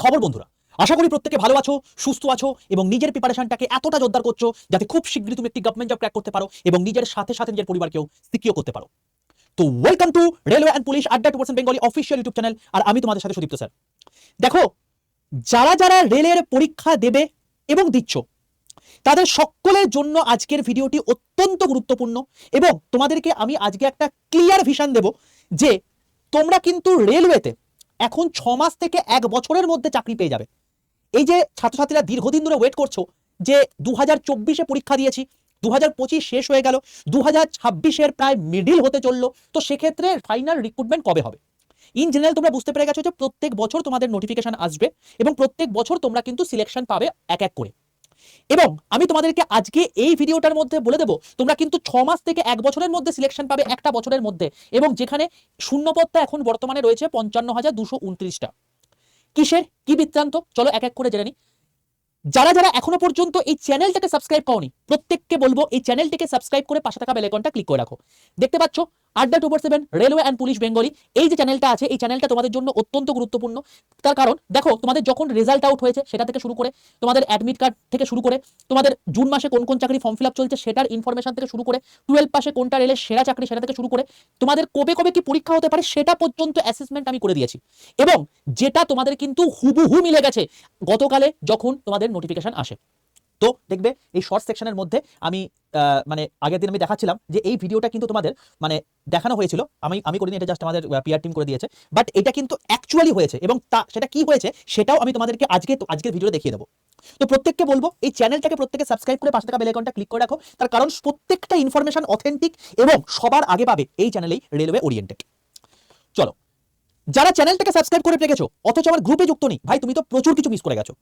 খবর বন্ধুরা, আশা করি প্রত্যেকে ভালো আছো, সুস্থ আছো এবং নিজের প্রিপারেশনটাকে এতটা জোরদার করছো যাতে খুব শীঘ্রই তুমি একটি গভর্নমেন্ট জব ক্র্যাক করতে পারো এবং নিজের সাথে সাথে নিজের পরিবারকেও সিকিউর করতে পারো। তো welcome to railway and police আড্ডা 2% বেঙ্গলি অফিসিয়াল ইউটিউব চ্যানেল। আর আমি তোমাদের সাথে সুদীপ্ত স্যার। দেখো, যারা যারা রেলের পরীক্ষা দেবে এবং দিচ্ছ তাদের সকলের জন্য আজকের ভিডিওটি অত্যন্ত গুরুত্বপূর্ণ এবং তোমাদেরকে আমি আজকে একটা ক্লিয়ার ভিশন দেব যে তোমরা কিন্তু রেলওয়েতে এখন 6 মাস থেকে 1 বছরের মধ্যে চাকরি পেয়ে যাবে। এই যে ছাত্রছাত্রীরা দীর্ঘদিন ধরে ওয়েট করছো যে 2024-এ পরীক্ষা দিয়েছি, 2025 শেষ হয়ে গেল, 2026-এর প্রায় মিডিল হতে চললো, তো সেক্ষেত্রে ফাইনাল রিক্রুটমেন্ট কবে হবে? ইন জেনারেল তোমরা বুঝতে পেরে গেছো যে প্রত্যেক বছর তোমাদের নোটিফিকেশন আসবে এবং প্রত্যেক বছর তোমরা কিন্তু সিলেকশন পাবে এক এক করে। এবং আমি তোমাদেরকে আজকে এই ভিডিওটার মধ্যে বলে দেবো তোমরা কিন্তু 6 মাস থেকে 1 বছরের মধ্যে সিলেকশন পাবে একটা বছরের মধ্যে, এবং যেখানে শূন্যপদটা এখন বর্তমানে রয়েছে 55,229টা। কিসের কি বৃত্তান্ত চলো এক এক করে জেনে নিই। যারা যারা এখনো পর্যন্ত এই চ্যানেলটাকে সাবস্ক্রাইব করনি প্রত্যেককে বলবো এই চ্যানেলটিকে সাবস্ক্রাইব করে পাশে থাকা বেল আইকনটা ক্লিক করে রাখো। দেখতে পাচ্ছ আড্ডা 2/7 রেলওয়ে অ্যান্ড পুলিশ বেঙ্গলি, এই যে চ্যানেলটা আছে এই চ্যানেলটা তোমাদের জন্য অত্যন্ত গুরুত্বপূর্ণ। তার কারণ দেখো, তোমাদের যখন রেজাল্ট আউট হয়েছে সেটা থেকে শুরু করে তোমাদের অ্যাডমিট কার্ড থেকে শুরু করে তোমাদের জুন মাসে কোন কোন চাকরি ফর্ম ফিল আপ চলছে সেটার ইনফরমেশন থেকে শুরু করে 12 পাশে কোনটা রেলের সেরা চাকরি সেটা থেকে শুরু করে তোমাদের কবে কবে কি পরীক্ষা হতে পারে সেটা পর্যন্ত অ্যাসেসমেন্ট আমি করে দিয়েছি, এবং যেটা তোমাদের কিন্তু হুবহু মিলে গেছে গতকালে যখন তোমাদের নোটিফিকেশন আসে। তো দেখবে এই শর্ট সেকশনের মধ্যে আমি মানে আগের দিন আমি দেখাচ্ছিলাম যে এই ভিডিওটা কিন্তু তোমাদের মানে দেখানো হয়েছিল, আমি করিনি, এটা জাস্ট আমাদের পিআর টিম করে দিয়েছে, বাট এটা কিন্তু অ্যাকচুয়ালি হয়েছে এবং সেটা কি হয়েছে সেটাও আমি তোমাদেরকে আজকের ভিডিও দেখিয়ে দেবো। তো প্রত্যেককে বলবো এই চ্যানেলটাকে প্রত্যেকে সাবস্ক্রাইব করে পাশে থাকা বেল আইকনটা ক্লিক করে রাখো, তার কারণ প্রত্যেকটা ইনফরমেশন অথেন্টিক এবং সবার আগে পাবে এই চ্যানেলেই রেলওয়ে ওরিয়েন্টেড। চলো, যারা চ্যানেলটাকে সাবস্ক্রাইব করে রেখেছো অথচ আমার গ্রুপে যুক্ত নেই, ভাই তুমি তো প্রচুর কিছু মিস করে গেছো।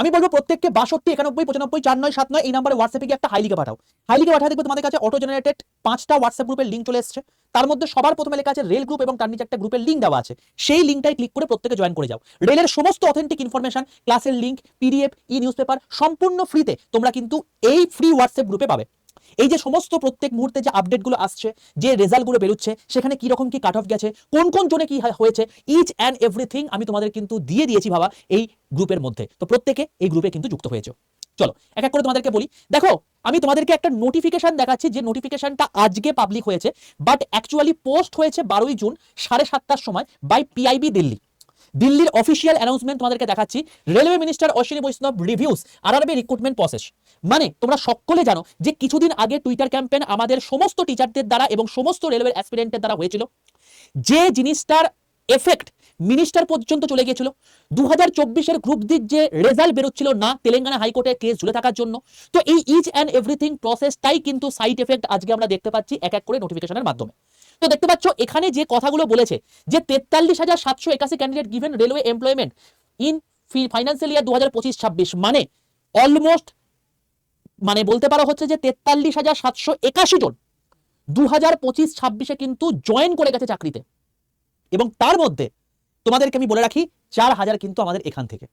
আমি বলবো প্রত্যেককে 62 91 95 49 79 এই নাম্বারে হোয়াটসঅ্যাপে গিয়ে একটা হাইলিকে পাঠাও। হাইলিকে পাঠাতে দেখবে তোমাদের কাছে অটো জেনারেটেড 5টা হোয়াটসঅ্যাপ গ্রুপের লিঙ্ক চলে এসেছে। তার মধ্যে সবার প্রথমে লেখা আছে রেল গ্রুপ এবং তার নিচে একটা গ্রুপের লিঙ্ক দেওয়া আছে, সেই লিঙ্কটাই ক্লিক করে প্রত্যেকে জয়েন করে যাও। রেলের সমস্ত অথেন্টিক ইনফরমেশন, ক্লাসের লিঙ্ক, পিডিএফ, ই নিউজ পেপার সম্পূর্ণ ফ্রিতে তোমরা কিন্তু এই ফ্রি হোয়াটসঅ্যাপ গ্রুপে পাবে। এই যে সমস্ত প্রত্যেক মুহূর্তে যে আপডেটগুলো আসছে, যে রেজাল্টগুলো বেরোচ্ছে, সেখানে কি রকম কি কাট অফ গেছে, কোন কোন জোনে কি হয়েছে, ইচ অ্যান্ড এভরিথিং আমি তোমাদের কিন্তু দিয়ে দিয়েছি ভাবা এই গ্রুপের মধ্যে। তো প্রত্যেকে এই গ্রুপে কিন্তু যুক্ত হয়েছে। চলো এক এক করে তোমাদেরকে বলি। দেখো, আমি তোমাদেরকে একটা নোটিফিকেশন দেখাচ্ছি যে নোটিফিকেশনটা আজকে পাবলিক হয়েছে, বাট অ্যাকচুয়ালি পোস্ট হয়েছে 12ই জুন 7:30টার সময় বাই পিআইবি দিল্লি। দিল্লির অফিসিয়াল অ্যানাউন্সমেন্ট তোমাদেরকে দেখাচ্ছি। রেলওয়ে মিনিস্টার অশ্বিনী বৈষ্ণব রিভিউস আরআরবি রিক্রুটমেন্ট প্রসেস। মানে তোমরা সকলে জানো যে কিছুদিন আগে টুইটার ক্যাম্পেইন আমাদের সমস্ত টিচারদের দ্বারা এবং সমস্ত রেলওয়ে অ্যাসপিরেন্টের দ্বারা হয়েছিল, যে জিনিসটার এফেক্ট মিনিস্টার পর্যন্ত চলে গিয়েছিল। 2024-এর গ্রুপ ডির যে রেজাল্ট বেরোচ্ছিল না তেলেঙ্গানা হাইকোর্টে কেস ঝুলে থাকার জন্য, তো এই ইচ অ্যান্ড এভরিথিং প্রসেসটাই কিন্তু সাইড এফেক্ট আজকে আমরা দেখতে পাচ্ছি এক এক করে নোটিফিকেশনের মাধ্যমে। তো দেখতে পাচ্ছ এখানে যে কথাগুলো বলেছে যে 43,781 candidate given railway employment in financial year 2025-26, মানে অলমোস্ট মানে বলতে পারা হচ্ছে যে 43,781 জন 2025-26-এ কিন্তু জয়েন করে গেছে চাকরিতে, এবং তার মধ্যে তোমাদেরকে আমি বলে রাখি 4,000 কিন্তু আমাদের এখান থেকে,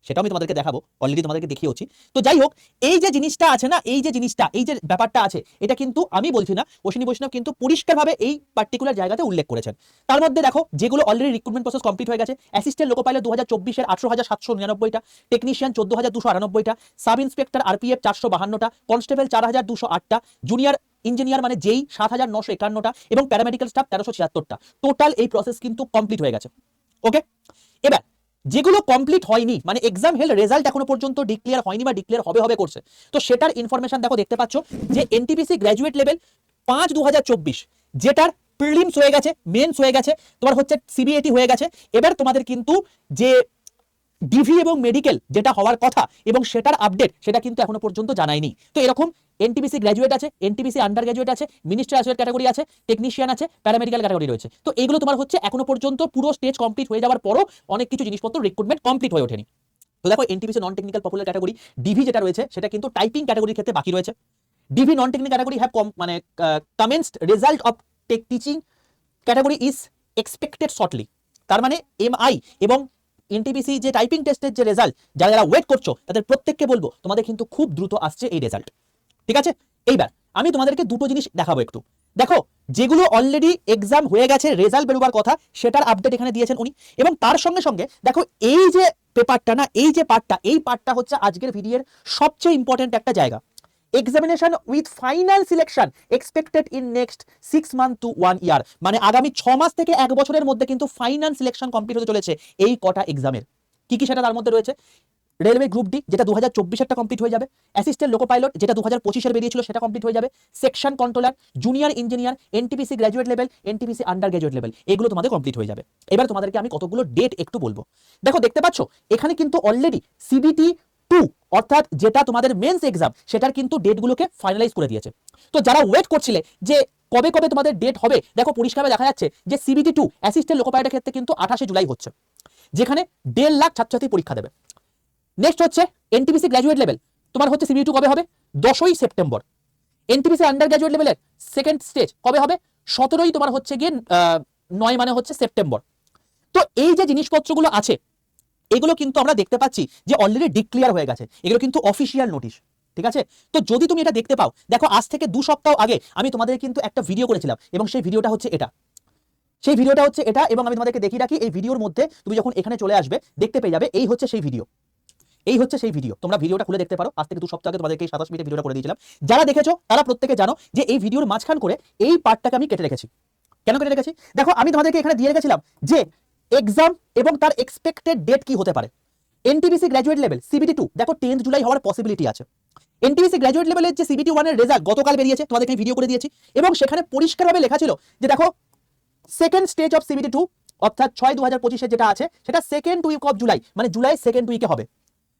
সেটা আমি তোমাদেরকে দেখাবো, অলরেডি তোমাদেরকে দেখিয়েছি। তো যাই হোক, এই যে জিনিসটা আছে না, এই যে জিনিসটা, এই যে ব্যাপারটা আছে, এটা কিন্তু আমি বলছি না, অশ্বিনী বৈষ্ণব কিন্তু পরিষ্কারভাবে এই পার্টিকুলার জায়গাতে উল্লেখ করেছেন। তার মধ্যে দেখো যেগুলো অলরেডি রিক্রুটমেন্ট প্রসেস কমপ্লিট হয়ে গেছে, অ্যাসিস্ট্যান্ট লোকো পাইলট 2024-এর 18,799টা, টেকনিশিয়ান 14,298টা, সাব ইন্সপেক্টর আরপিএফ 452টা, কনস্টেবল 4,208টা, জুনিয়র ইঞ্জিনিয়ার মানে যেই 7,951টা এবং প্যারামেডিক্যাল স্টাফ 1376টা। টোটাল এই প্রসেস কিন্তু কমপ্লিট হয়ে গেছে। ওকে, এবার যেগুলো কমপ্লিট হয়নি, মানে এক্সাম হেল রেজাল্ট এখনো পর্যন্ত ডিক্লেয়ার হয়নি বা ডিক্লেয়ার হবে করছে, তো সেটার ইনফরমেশন দেখো, দেখতে পাচ্ছ যে এনটিপিসি গ্র্যাজুয়েট লেভেল 5/2024 যেটার প্রিলিমস হয়ে গেছে, মেন্স হয়ে গেছে, তোমার হচ্ছে সিবিএটি হয়ে গেছে। এবার তোমাদের কিন্তু যে ডিভি এবং মেডিকেল যেটা হওয়ার কথা এবং সেটার আপডেট সেটা কিন্তু এখনো পর্যন্ত জানায়নি। তো এরকম এনটিপিসি গ্র্যাজুয়েট আছে, এনটিপিসি আন্ডার গ্র্যাজুয়েট আছে, মিনিস্টার অ্যাসোসিয়েট ক্যাটাগরি আছে, টেকনিশিয়ান আছে, প্যারামেডিক্যাল ক্যাটাগরি রয়েছে। তো এইগুলো তোমার হচ্ছে এখনো পর্যন্ত পুরো স্টেজ কমপ্লিট হয়ে যাওয়ার পরও অনেক কিছু জিনিসপত্র রিক্রুটমেন্ট কমপ্লিট হয়ে ওঠেনি। তো দেখো, NTPC non technical popular category DV যেটা রয়েছে সেটা কিন্তু টাইপিং ক্যাটাগরির ক্ষেত্রে বাকি রয়েছে। DV non technical category have মানে commenced result of teaching category is expected shortly. তার মানে এমআই এবং এনটিপিসি যে টাইপিং টেস্টের যে রেজাল্ট যারা যারা ওয়েট করছো তাদের প্রত্যেককে বলবো তোমাদের কিন্তু খুব দ্রুত আসছে এই রেজাল্ট। ঠিক আছে, এইবার আমি তোমাদেরকে দুটো জিনিস দেখাবো একটু। দেখো, যেগুলো অলরেডি এক্সাম হয়ে গেছে, রেজাল্ট বেরোবার কথা, সেটার আপডেট এখানে দিয়েছেন উনি, এবং তার সঙ্গে সঙ্গে দেখো এই যে পেপারটা না, এই যে পার্টটা, এই পার্টটা হচ্ছে আজকের ভিডিওর সবচেয়ে ইম্পর্টেন্ট একটা জায়গা। Examination with final selection expected in next 6 month to 1 year, মানে আগামী 6 মাস থেকে 1 বছরের মধ্যে কিন্তু ফাইনাল সিলেকশন কমপ্লিট হতে চলেছে এই কটা এক্সামের। কি কি সেটা তার মধ্যে রয়েছে? রেলওয়ে গ্রুপ ডি, যেটা 2024-এরটা কমপ্লিট হয়ে যাবে। অ্যাসিস্ট্যান্ট লোকো পাইলট, যেটা 2025-এর বেরিয়েছিল, সেটা কমপ্লিট হয়ে যাবে। Section controller, junior engineer, NTPC graduate level, NTPC under graduate level, এগুলো তোমাদের কমপ্লিট হয়ে যাবে। এবার তোমাদেরকে আমি কতগুলো ডেট একটু বলবো। দেখো, দেখতে পাচ্ছ এখানে কিন্তু অলরেডি সিবিটি 2 অর্থাৎ যেটা তোমাদের মেন্স এক্সাম, সেটার কিন্তু ডেটগুলোকে ফাইনালাইজ করে দিয়েছে। তো যারা ওয়েট করছিলে যে কবে কবে তোমাদের ডেট হবে, দেখো পরিষ্কারভাবে দেখা যাচ্ছে যে সিবিটি 2 অ্যাসিস্ট্যান্ট লোকো পাইলটের ক্ষেত্রে কিন্তু 28শে জুলাই হচ্ছে, যেখানে 1.5 লাখ ছাত্রছাত্রী পরীক্ষা দেবে। নেক্সট হচ্ছে এনটিপিসি গ্র্যাজুয়েট লেভেল, তোমার হচ্ছে সিবিটি 2 কবে হবে? 10ই সেপ্টেম্বর। এনটিপিসি আন্ডার গ্র্যাজুয়েট লেভেলের সেকেন্ড স্টেজ কবে হবে? 17ই তোমার হচ্ছে গিয়ে 9 মানে হচ্ছে সেপ্টেম্বর। তো এই যে জিনিসপত্রগুলো আছে, এগুলো কিন্তু আমরা দেখতে পাচ্ছি যে অলরেডি ডিক্লেয়ার হয়ে গেছে, এগুলো কিন্তু অফিসিয়াল নোটিশ, ঠিক আছে? তো যদি তুমি এটা দেখতে পাও, দেখো আজ থেকে 2 সপ্তাহ আগে আমি তোমাদের কিন্তু একটা ভিডিও করেছিলাম, এবং সেই ভিডিওটা হচ্ছে এটা, সেই ভিডিওটা হচ্ছে এটা, এবং আমি তোমাদেরকে দেখিয়ে রাখি, এই ভিডিওর মধ্যে তুমি যখন এখানে চলে আসবে দেখতে পেয়ে যাবে এই হচ্ছে সেই ভিডিও, এই হচ্ছে সেই ভিডিও। তোমরা ভিডিওটা খুলে দেখতে পারো, আজ থেকে 2 সপ্তাহ আগে তোমাদেরকে এই 27 মিনিটের ভিডিওটা করে দিয়েছিলাম। যারা দেখেছো তারা প্রত্যেকে জানো যে এই ভিডিওর মাঝখান করে এই পার্টটাকে আমি কেটে রেখেছি। কেন কেটে রেখেছি? দেখো, আমি তোমাদেরকে এখানে দিয়ে রেখেছিলাম যে এক্সাম এবং তার এক্সপেক্টেড ডেট কি হতে পারে। এনটিপিসি গ্র্যাজুয়েট লেভেল সিবিটি 2 দেখো 10th জুলাই হওয়ার পসিবিলিটি আছে। এনটিপিসি গ্র্যাজুয়েট লেভেলের যে সিবিটি 1 এর রেজাল্ট গতকাল বেরিয়েছে, তোমাদেরকে ভিডিও করে দিয়েছি, এবং সেখানে পরিষ্কারভাবে লেখা ছিল যে দেখো সেকেন্ড স্টেজ অফ সিবিটি 2 অর্থাৎ 6/2025 যেটা আছে সেটা সেকেন্ড উইক অফ জুলাই, মানে জুলাই সেকেন্ড উইকে হবে।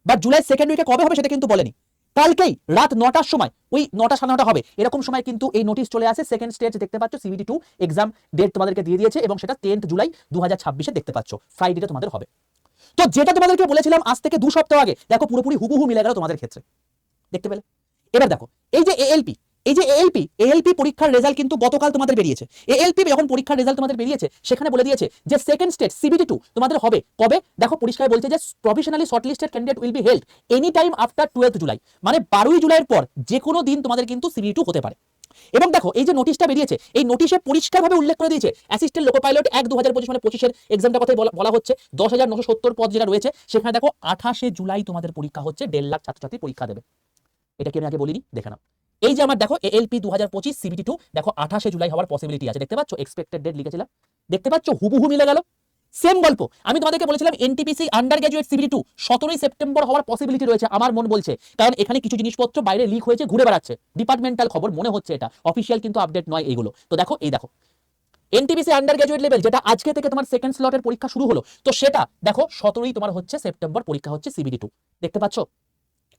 বাট জুলাই সেকেন্ড উইকে কবে হবে সেটা কিন্তু বলেনি। কালকেই রাত 9টার সময়, ওই 9টা 9:30 হবে এরকম সময় কিন্তু এই নোটিশ চলে আসে। সেকেন্ড স্টেজ দেখতে পাচ্ছ সিবিটি 2 এক্সাম ডেট তোমাদেরকে দিয়ে দিয়েছে, এবং সেটা 10th জুলাই 2026 দেখতে পাচ্ছ, ফ্রাইডেতে তোমাদের হবে। তো যেটা তোমাদেরকে বলেছিলাম আজ থেকে 2 সপ্তাহ আগে, দেখো পুরোপুরি হুবহু মিলে গেল তোমাদের ক্ষেত্রে, দেখতে পেলে? এবার দেখো এই যে এএলপি, এই যে এএলপি পরীক্ষার রেজাল্ট কিন্তু গতকাল তোমাদের বেরিয়েছে। এএলপি যখন পরীক্ষার রেজাল্ট তোমাদের বেরিয়েছে, সেখানে বলে দিয়েছে যে সেকেন্ড স্টেজ সিবিটি 2 তোমাদের হবে কবে। দেখো পরিষ্কার বলছে যে professionally shortlisted candidate will be held any time after 12th July, মানে 12ই জুলাইয়ের পর যে কোনো দিন তোমাদের কিন্তু সিবিটি 2 হতে পারে। এবং দেখো এই যে নোটিশটা বেরিয়েছে, এই নোটিশে পরিষ্কারভাবে উল্লেখ করে দিয়েছে অ্যাসিস্ট্যান্ট লোকো পাইলট 1/2025 মানে 25-এর এক্সামটা কথাই বলা হচ্ছে। 10,970 পদ যেটা রয়েছে, সেখানে দেখো 28শে জুলাই তোমাদের পরীক্ষা হচ্ছে, 1.5 লাখ ছাত্রছাত্রী পরীক্ষা দেবে। এটা কি আমি আগে বলিনি? দেখে নাও, এই যে আমার দেখো এএলপি 2025 সিবিটি 2 দেখো 28শে জুলাই হওয়ার পসিবিলিটি আছে, দেখতে পাচ্ছ? এক্সপেক্টেড ডেট লিখেছিলাম, দেখতে পাচ্ছ? হুবহু মিলে গেল। সেম গল্প আমি তোমাদেরকে বলেছিলাম এনটিপিসি আন্ডার গ্র্যাজুয়েট সিবিটি 2 17ই সেপ্টেম্বর হওয়ার পসিবিলিটি রয়েছে, আমার মন বলছে, কারণ এখানে কিছু জিনিসপত্র বাইরে লিক হয়েছে, ঘুরে বেড়াচ্ছে, ডিপার্টমেন্টাল খবর মনে হচ্ছে, এটা অফিসিয়াল কিন্তু আপডেট নয় এইগুলো। তো দেখো এই দেখো এনটিপিসি আন্ডার গ্র্যাজুয়েট লেভেল, যেটা আজকে থেকে তোমার সেকেন্ড স্লটের পরীক্ষা শুরু হলো, তো সেটা দেখো 17ই তোমার হচ্ছে সেপ্টেম্বর পরীক্ষা হচ্ছে সিবিটি 2, দেখতে পাচ্ছ?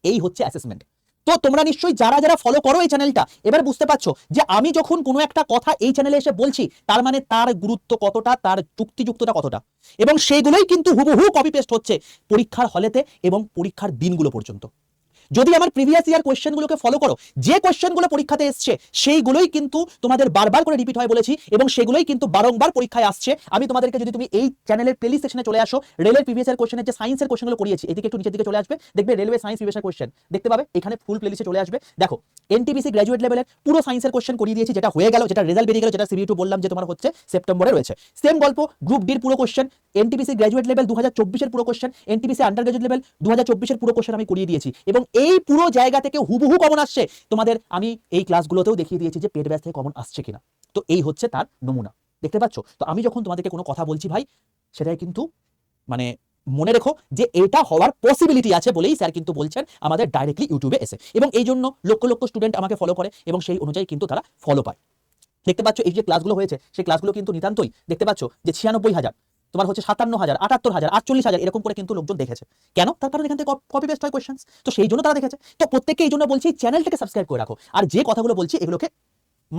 এই হচ্ছে অ্যাসেসমেন্ট। তো তোমরা নিশ্চয়ই যারা যারা ফলো করো এই চ্যানেলটা, এবার বুঝতে পারছো যে আমি যখন কোনো একটা কথা এই চ্যানেলে এসে বলছি, তার মানে তার গুরুত্ব কতটা, তার যুক্তিযুক্ততা কতটা, এবং সেইগুলোই কিন্তু হুবহু কপি পেস্ট হচ্ছে পরীক্ষার হলেতে এবং পরীক্ষার দিনগুলো পর্যন্ত। যদি আমার প্রিভিয়াস ইয়ার কোয়েশ্চেনগুলোকে ফলো করো, যে কোয়েশ্চেনগুলো পরীক্ষাতে এসছে সেইগুলোই কিন্তু তোমাদের বারবার করে রিপিট হয় বলেছি, এবং সেগুলোই কিন্তু বারংবার পরীক্ষায় আসছে। আমি তোমাদেরকে, যদি তুমি এই চ্যানেলের প্লেলিস্ট সেকশনে চলে আসো, রেলের প্রিভিয়াস ইয়ার কোয়েশ্চেনের যে সায়েন্সের কোয়েশ্চেনগুলো করিয়েছি, এদিকে একটু নিচের দিকে চলে আসবে, দেখবে railway science previous year question দেখতে পাবে, এখানে ফুল প্লেলিস্টে চলে আসবে। দেখো এনটিপিসি গ্র্যাজুয়েট লেভেলের পুরো সায়েন্সের কোয়েশ্চেন করিয়ে দিয়েছি, যেটা হয়ে গেল, যেটা রেজাল্ট বেরিয়ে গেল, যেটা সিবিটি 2 বললাম যে তোমার হচ্ছে সেপ্টেম্বরে রয়েছে। সেম গল্প গ্রুপ ডির পুরো কোয়েশ্চেন, এনটিপিসি গ্র্যাজুয়েট লেভেল 2024-এর পুরো question, NTPC under graduate level 2024-এর পুরো কোয়েশ্চেন আমি করিয়ে দিয়েছি, এবং এই পুরো জায়গা থেকে হুবহু কমন আসছে তোমাদের। আমি এই ক্লাসগুলোতেও দেখিয়ে দিয়েছি যে পেড ব্যাচ থেকে কমন আসছে কিনা। তো এই হচ্ছে তার নমুনা, দেখতে পাচ্ছ? তো আমি যখন তোমাদেরকে কোনো কথা বলছি ভাই, সেটাই কিন্তু মানে মনে রেখো যে এটা হওয়ার পসিবিলিটি আছে বলেই স্যার কিন্তু বলছেন আমাদের ডাইরেক্টলি ইউটিউবে এসে, এবং এই জন্য লক্ষ লক্ষ স্টুডেন্ট আমাকে ফলো করে, এবং সেই অনুযায়ী কিন্তু তারা ফলো পায়। দেখতে পাচ্ছ এই যে ক্লাসগুলো হয়েছে, সেই ক্লাসগুলো কিন্তু নিতান্তই দেখতে পাচ্ছ যে 96,000, তোমার হচ্ছে 57,000, 78,000, 48,000 এরকম করে কিন্তু লোকজন দেখেছে। কেন? তার কারণ এখান থেকে কপি পেস্ট হয় কোয়েশ্চেন্স, তো সেই জন্য তারা দেখেছে। তো প্রত্যেককে এই জন্য বলছি চ্যানেলটাকে সাবস্ক্রাইব করে রাখো, আর যে কথাগুলো বলছি এগুলোকে